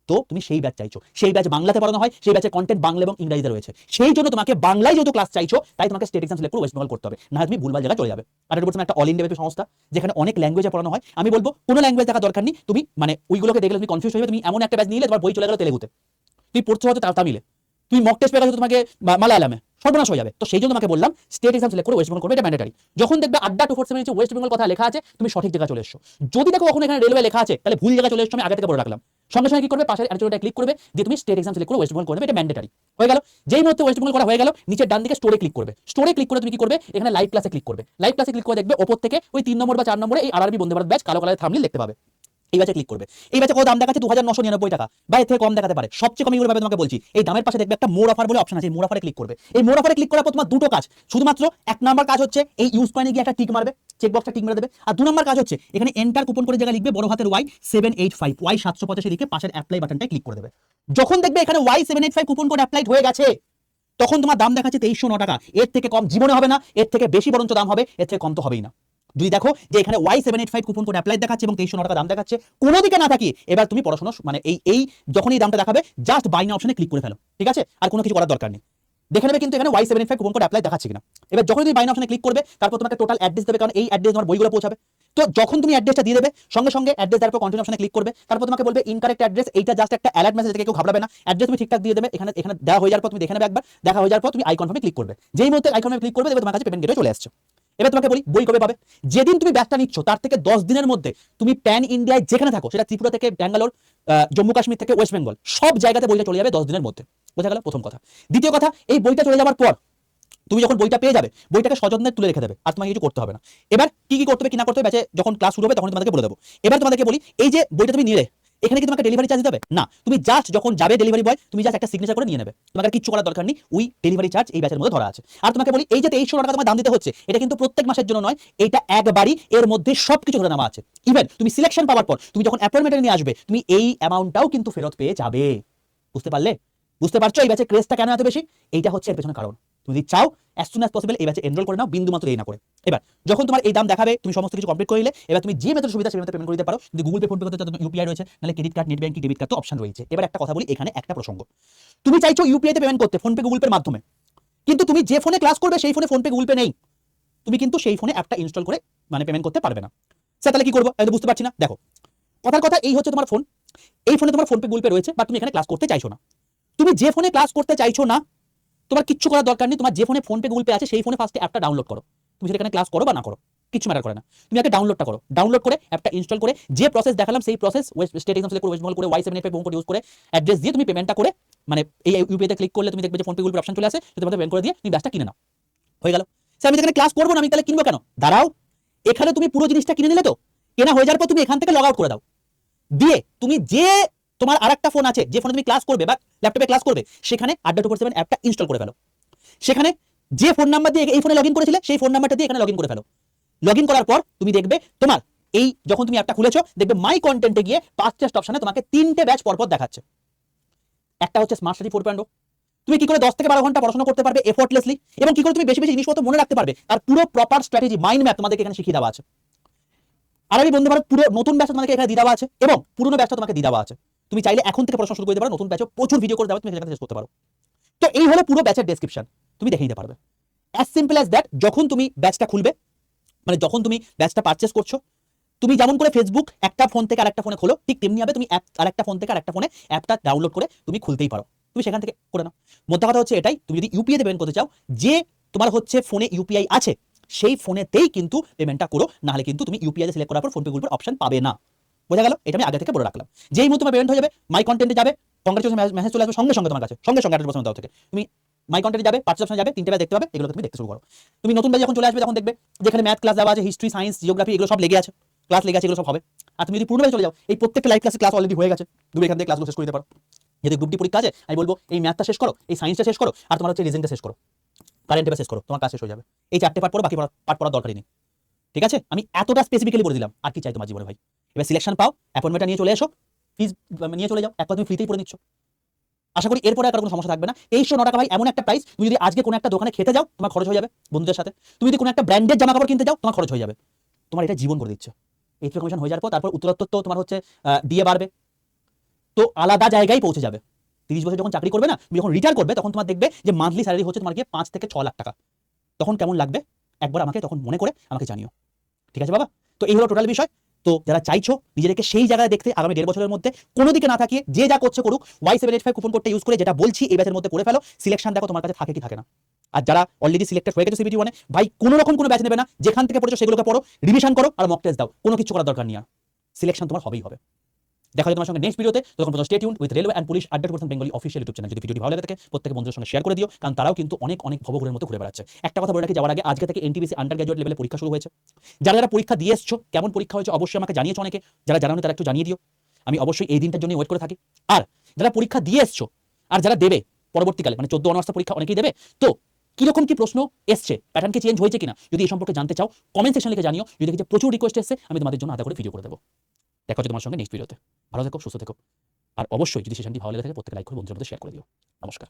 তো তুমি সেই ব্যাচ চাইছো, সেই ব্যাচ বাংলাতে পড়ানো হয়, সেই ব্যাচের কন্টেন্ট বাংলা এবং ইংরেজিতে রয়েছে, সেই জন্য তোমাকে বাংলায় যেহেতু ক্লাস চাইছো, তাই তোমাকে স্টেট এক্সাম সিলেক্ট করে ওয়েস্ট বেঙ্গল করতে হবে, না তুমি ভুলভাল জায়গায় চলে যাবে। আর এটা বলছিলাম একটা অল ইন্ডিয়া ব্যাপী সংস্থা যেখানে অনেক ল্যাঙ্গুয়েজে পড়ানো হয়। আমি বলবো কোনো ল্যাঙ্গুয়েজ দেখা দরকার নেই, তুমি মানে ওইগুলোকে দেখলে তুমি কনফিউজ হয়ে যাবে। তুমি এমন একটা ব্যাচ নিলে তোমার বই চলে গেল তেলেগুতে, তুমি পড়তে হয়তো তামিলে, তুমি মক টেস্ট পেয়ে গেছো তোমাকে মালায়ালামে, সর্বনাশ হয়ে যাবে। তো সেই জন্য তোমাকে বললাম স্টেট এক্সাম সিলেক্ট করে ওয়েস্ট বেঙ্গল করবে, এটা ম্যান্ডেটরি। যখন দেখবে আড্ডা 247 নিচে ওয়েস্ট বেঙ্গল কথা লেখা আছে, তুমি সঠিক জায়গায় চলে এসছো। যদি দেখো কখনো এখানে রেলওয়ে লেখা আছে, তাহলে ভুল জায়গায় চলে এসছো, আমি আগে থেকে বলে রাখলাম। সঙ্গে সঙ্গে কি করবে, পাশের অ্যারোটা ক্লিক করবে, দিয়ে তুমি স্টেট এক্সাম সিলেক্ট করে ওয়েস্ট বেঙ্গল করবে, এটা ম্যান্ডেটরি হয়ে গেল। যেই মুহূর্তে ওয়েস্ট বেঙ্গল করা হয়ে গেল, নিচের ডান দিকে স্টোরে ক্লিক করবে, স্টোরে ক্লিক করে তুমি কি করবে, এখানে লাইভ ক্লাসে ক্লিক করবে, লাইভ ক্লাসে ক্লিক করে দেখবে ওপর থেকে ওই 3 নম্বর বা 4 নম্বরে এই আরআরবি বন্দে ভারত ব্যাচ কালো কালারে থাম্বনেল দেখতে পাবে। এই ব্যাচে ক্লিক করবে, এই ব্যাচে কত দাম দেখাচ্ছে 2999 টাকা বা এর থেকে কম দেখাতে পারে, সবচেয়ে কম এগুলো পাবে তোমাকে বলছি। এই দামের পাশে দেখবে একটা মোর অফার বলে অপশন আছে, এই মোর অফারে ক্লিক করবে। এই মোর অফারে ক্লিক করার পর তোমার দুটো কাজ, শুধুমাত্র 1 নাম্বার কাজ হচ্ছে এই ইউজ কয়েনে গিয়ে একটা টিক মারবে, চেক বক্সটা টিক মেরে দেবে। আর 2 নাম্বার কাজ হচ্ছে এখানে এন্টার কুপন করে জায়গা লিখবে বড় হাতের Y785 Y785 লিখে পাশের অ্যাপ্লাই বাটনটায় ক্লিক করে দেবে। যখন দেখবে এখানে Y785 কুপন কোড অ্যাপ্লাইড হয়ে গেছে, তখন তোমার দাম দেখাচ্ছে 2309 টাকা। এর থেকে কম জীবনে হবে না, এর থেকে বেশি বরঞ্চ দাম হবে, এর থেকে কম তো হবেই না। যদি দেখো যে এখানে Y785 কুপন কোড অ্যাপ্লাই দেখাচ্ছে এবং 2309 টাকা দাম দেখাচ্ছে, কোনো দিকে না থাকি, এবার তুমি পড়াশোনা মানে এই যখন এই দামটা দেখাবে জাস্ট বাই নাও অপশনে ক্লিক করে ফেলো, ঠিক আছে? আর কোনো কিছু করার দরকার নেই। দেখে নেবে কিন্তু এখানে Y785 কুপন কোড অ্যাপ্লাই দেখাচ্ছে কিনা। এবার যখন তুমি বাই নাও অপশনে ক্লিক করবে, তারপর তোমাকে টোটাল অ্যাড্রেস দেবে, কারণ এই অ্যাড্রেস তোমার বইগুলো পৌঁছাবে। তো যখন তুমি অ্যাড্রেসটা দিয়ে দেবে, সঙ্গে সঙ্গে অ্যাড্রেস দেওয়ার পর কন্টিনিউ অপশনে ক্লিক করবে, তারপর তোমাকে বলবে ইনকারেক্ট অ্যাড্রেস, এইটা জাস্ট একটা অ্যালার্ট মেসেজ থেকে কেউ ঘাবড়াবে না। অ্যাড্রেস তুমি ঠিকঠাক দিয়ে দেবে, এখানে দেওয়া হয়ে যাওয়ার পর তুমি দেখে নেবে একবার, দেখা হয়ে যাওয়ার পর তুমি আই কনফার্মে ক্লিক করবে। যেই মুহূর্তে আই কনফার্মে ক্লিক করবে, দেখবে তোমার কাছে পেমেন্ট গেটওয়ে চলে আসছে। এবার তোমাকে বলি বই কবে পাবে। যেদিন তুমি ব্যাচটা নিচ্ছ তার থেকে 10 দিনের মধ্যে তুমি প্যান ইন্ডিয়ায় যেখানে থাকো, সেটা ত্রিপুরা থেকে ব্যাঙ্গালোর, জম্মু কাশ্মীর থেকে ওয়েস্ট বেঙ্গল, সব জায়গাতে বইটা চলে যাবে 10 দিনের মধ্যে। বোঝা গেল প্রথম কথা। দ্বিতীয় কথা, এই বইটা চলে যাওয়ার পর তুমি যখন বইটা পেয়ে যাবে, বইটাকে সযত্নে তুলে রেখে দেবে, আর তোমাকে কিছু করতে হবে না। এবার কি কি করতে হবে কি না করতে হবে ব্যাচে যখন ক্লাস শুরু হবে তখন তোমাদেরকে বলে দেবো। এবার তোমাদেরকে বলি, এই যে বইটা তুমি নিলে, এখানে কি তোমাকে ডেলিভারি চার্জ দিতে হবে না? তুমি জাস্ট যখন যাবে ডেলিভারি বয়, তুমি জাস্ট একটা সিগনেচার করে নিয়ে নেবে, তোমাকে আর কিছু করার দরকার নেই। ওই ডেলিভারি চার্জ এই ব্যাচের মধ্যে ধরা আছে। আর তোমাকে বলি, এই যে 2300 টাকা তোমার দাম দিতে হচ্ছে, এটা কিন্তু প্রত্যেক মাসের জন্য নয়, এটা একবারই, এর মধ্যে সবকিছু ধরে নেওয়া আছে। ইভেন তুমি সিলেকশন পাওয়ার পর তুমি যখন অ্যাপয়েন্টমেন্টে নিয়ে আসবে, তুমি এই অ্যামাউন্টটাও কিন্তু ফেরত পেয়ে যাবে। বুঝতে পারলে? বুঝতে পারছো এই ব্যাচের ক্রেজটা কেন এত বেশি? এইটা হচ্ছে এর পেছনে কারণ। তুমি যদি চাও as soon as possible এই ব্যাচে এনরোল করে নাও, বিন্দু মাত্র এই না করে। এবার যখন তোমার এই দাম দেখাবে, তুমি সমস্ত কিছু কমপ্লিট করে নিলে, এবার তুমি যে মেথড সুবিধা সেই মেথডে পেমেন্ট করে দিতে পারো। যদি গুগল পে ফোন পে করতে চাও, ইউপিআই রয়েছে, নাহলে credit card, net banking, debit card তো অপশন রয়েছে। এবার একটা কথা বলি, এখানে একটা প্রসঙ্গ, তুমি চাইছো ইউপিআই তে পেমেন্ট করতে, ফোন পে গুগল পের মাধ্যমে, কিন্তু তুমি যে ফোনে ক্লাস করবে সেই ফোনে ফোন পে গুগল পে নেই, তুমি কিন্তু সেই ফোনে অ্যাপটা ইনস্টল করে মানে পেমেন্ট করতে পারবে না। স্যার তাহলে কি করবো? আমি তো বুঝতে পারছি না। দেখো, কথার কথা এই হচ্ছে তোমার ফোন, এই ফোনে তোমার ফোনপে গুগল পে রয়েছে, বা তুমি এখানে ক্লাস করতে চাইছো না। তুমি যে ফোনে ক্লাস করতে চাইছো না, তোমার কিচ্ছু করার দরকার নেই। তোমার যে ফোনে ফোনপে গুগল পে আছে সেই ফোনে ফার্স্টে অ্যাপটা ডাউনলোড করো। তুমি সেখানে ক্লাস করো বা না করো, কিছু ম্যাটার করে না। তুমি আগে ডাউনলোডটা করো, ডাউনলোড করে অ্যাপটা ইনস্টল করে যে প্রসেস দেখালাম সেই process West state exam select করে ওয়েস্ট বেঙ্গল করে Y78 প্রোমো কোড ইউজ করে অ্যাড্রেস দিয়ে তুমি পেমেন্টটা করে, মানে এই ইউপিআই তে ক্লিক করলে তুমি দেখবে যে ফোনপে গুগল পে অপশন চলে আসে, তুমি পেমেন্ট করে দিয়ে তুমি ব্যাচটা কিনে নাও, হয়ে গেল। আমি যেখানে ক্লাস করবো না, আমি তাহলে কিনবো কেন? দাঁড়াও, এখানে তুমি পুরো জিনিসটা কিনে নিলে তো, কেনা হয়ে যাওয়ার পর তুমি এখান থেকে লগ আউট করে দাও, দিয়ে তুমি যে তোমার আরেকটা ফোন আছে যে ফোনে তুমি ক্লাস করবে বা ল্যাপটপে ক্লাস করবে, সেখানে আড্ডা 247 অ্যাপটা ইনস্টল করে ফেলো। সেখানে যে ফোন নাম্বার দিয়ে এই ফোনে লগইন করেছিলে সেই ফোন নাম্বারটা দিয়ে এখানে লগইন করে ফেলো। লগইন করার পর তুমি দেখবে তোমার এই যখন তুমি অ্যাপটা খুলেছো, দেখবে মাই কন্টেন্টে গিয়ে পাঁচটা অপশনে তোমাকে 3টে ব্যাচ পরপর দেখাচ্ছে। একটা হচ্ছে স্মার্ট স্টাডি 4.0, তুমি কি করে 10 থেকে 12 ঘন্টা পড়াশোনা করতে পারবে এফোর্টলেসলি, এবং কি করে তুমি বেশি বেশি জিনিসপত্র মনে রাখতে পারবে, তার পুরো প্রপার স্ট্র্যাটেজি মাইন্ড ম্যাপ তোমাদেরকে এখানে শিখিয়ে দেওয়া আছে। আর আমি বন্ধু ভারত পুরো নতুন ব্যাচটা তোমাকে এখানে দিয়ে দেওয়া আছে, এবং পুরনো ব্যাচটা তোমাকে দিয়ে দেওয়া আছে। তুমি চাইলে এখন থেকে পড়াশোনা শুরু করে দিতে পারো, নতুন ব্যাচও প্রচুর ভিডিও করে দেওয়া, তুমি সেখানে শেষ করতে পারো। তো এই হলো পুরো ব্যাচের ডেসক্রিপশন, তুমি দেখে নিতে পারবে। As simple as that. যখন তুমি ব্যাচটা খুলবে, মানে যখন তুমি ব্যাচটা পারচেস করছো, তুমি যেমন করে ফেসবুক একটা ফোন থেকে আরেকটা ফোনে খোলো, ঠিক তেমনি হবে তুমি অ্যাপ আরেকটা ফোন থেকে আরেকটা ফোনে অ্যাপটা ডাউনলোড করে তুমি খুলতেই পারো, তুমি সেখান থেকে করে নাও। মোদ্দা কথা হচ্ছে এটাই, তুমি যদি ইউপিআই তে পেমেন্ট করতে চাও, যে তোমার হচ্ছে ফোনে ইউপিআই আছে সেই ফোনেতেই কিন্তু পেমেন্টটা করো, নাহলে কিন্তু তুমি ইউপিআই সিলেক্ট করার পর ফোনপে গুগল পে অপশন পাবে না। বোঝা গেল? এটা আমি আগে থেকে বলে রাখলাম। যেই মুহূর্তে তোমার পেমেন্ট হয়ে যাবে, মাই কন্টেন্টে যাবে, কংগ্রেচুলেশন মেসেজ চলে আসবে সঙ্গে সঙ্গে তোমার কাছে, সঙ্গে সঙ্গে 100% দাও থেকে তুমি মাই কন্টেন্টে যাবে, পার্চেস অপশনে যাবে, 3টে ব্যাচ দেখতে পাবে, এগুলো তুমি দেখতে শুরু করো। তুমি নতুন ব্যাচ যখন চলে আসবে তখন দেখবে যেখানে ম্যাথ ক্লাস দেওয়া আছে, হিস্ট্রি, সায়েন্স, জিওগ্রাফি, এগুলো সব লেগে আছে, ক্লাস লেগে আছে, এগুলো সব হবে। আর তুমি যদি পুরনো ব্যাচে চলে যাও, এই প্রত্যেকটা লাইভ ক্লাসে ক্লাস অলরেডি হয়ে গেছে, তুমি এখান থেকে ক্লাসগুলো শেষ করে দিতে পারো। যদি গ্রুপ ডি পরীক্ষা আছে, আমি বলবো এই ম্যাথটা শেষ করো, এই সায়েন্সটা শেষ করো, আর তোমার হচ্ছে রিজনিংটা শেষ করো, কারেন্ট অ্যাফেয়ার শেষ করো, তোমার কাজ শেষ হয়ে যাবে। এই 4টে পার্ট পড়ো, বাকি পার্ট পড়ার দরকারই নেই। ঠিক আছে? আমি এতটা স্পেসিফিক্যালি বলে দিলাম, আর কি চাই তোমার জীবনে ভাই? এবার সিলেকশন পাও, অ্যাপয়েন্টমেন্টটা নিয়ে চলে এসো, ফিজ নিয়ে চলে যাও, একবার তুমি ফ্রিতেই পড়ে নিচ্ছ। আশা করি এরপরে আর কোনো সমস্যা থাকবে না। 2309 টাকা ভাই এমন একটা প্রাইস, তুমি যদি আজকে কোনো একটা দোকানে খেতে যাও তোমার খরচ হয়ে যাবে বন্ধুদের সাথে, তুমি যদি কোনো একটা ব্র্যান্ডেড জামা কাপড় কিনতে যাও তোমার খরচ হয়ে যাবে। তোমার এটা জীবন করে দিচ্ছে। এই কমিশন হয়ে যাওয়ার পর তারপর উত্তরোত্তর তো তোমার হচ্ছে ডিএ বাড়বে, তো আলাদা জায়গায় পৌঁছে যাবে। 30 বছর যখন চাকরি করবে না, তুমি যখন রিটায়ার করবে, তখন তোমার দেখবে যে মান্থলি স্যালারি হচ্ছে তোমার গিয়ে 5 থেকে 6 লাখ টাকা। তখন কেমন লাগবে একবার আমাকে তখন মনে করে আমাকে জানিও। ঠিক আছে বাবা? তো এই হলো টোটাল বিষয়। তো যারা চাইছো নিজেদেরকে সেই জায়গায় দেখতে আগামী 1.5 বছরের মধ্যে কোনো দিকে না থাকিয়ে যে যা করছে করুক, Y785 কুপন কোডটা ইউজ করে যেটা বলছি এই ব্যাচের মধ্যে করে ফেলো। সিলেকশন দেখো তোমার কাছে থাকে কি থাকে না। আর যারা অলরেডি সিলেক্টেড হয়ে গেছে সিবিটি 1-এ, ভাই কোনো রকম কোনো ব্যাচ নেবে না, যেখান থেকে পড়েছো সেগুলোকে পড়ো, রিভিশন করো আর মক টেস্ট দাও, কোনো কিছু করার দরকার নেই। আর সিলেকশন তোমার হবেই হবে। দেখা যায় তোমার সঙ্গে নেক্সট ভিডিওতে। তখন পর্যন্ত stay tuned with railway and police @2% Bengali official YouTube channel. যদি ভিডিওটি ভালো লাগে থাকে প্রত্যেক বন্ধুদের সঙ্গে শেয়ার করে দিও, কারণ তারাও কিন্তু অনেক অনেক ভবঘুরের মতো ঘুরে বেড়াচ্ছে। একটা কথা বলে রাখি যাওয়ার আগে, আজকে থেকে এনটিপিসি আন্ডার গ্র্যাজুয়েট লেভেলে পরীক্ষা শুরু হয়েছে। যারা যারা পরীক্ষা দিয়ে এসছো, কেমন পরীক্ষা হয়েছে অবশ্যই আমাকে জানিয়েছো অনেকে, যারা জানানো তারা একটু জানিয়ে দিও, আমি অবশ্যই এই দিনটার জন্য ওয়েট করে থাকি। আর যারা পরীক্ষা দিয়ে এসছো আর যারা দেবে পরবর্তীকালে, মানে 14 অনার্স পরীক্ষা অনেকেই দেবে, তো কিরকম কি প্রশ্ন এসছে, প্যাটার্ন কি চেঞ্জ হয়েছে কিনা, যদি এই সম্পর্কে জানতে চাও কমেন্ট সেকশন লিখে জানিও। যদি দেখি যে প্রচুর রিকোয়েস্ট এসছে, আমি তোমাদের জন্য আলাদা করে ভিডিও করে দেবো। দেখা হচ্ছে তোমার সঙ্গে নেক্সট ভিডিওতে। ভালো থেকো, সুস্থ থেকো, আর অবশ্যই যদি সেশনটি ভালো লেগে থাকে প্রত্যেকে লাইক করে বন্ধুদের মধ্যে শেয়ার করে দিও। নমস্কার।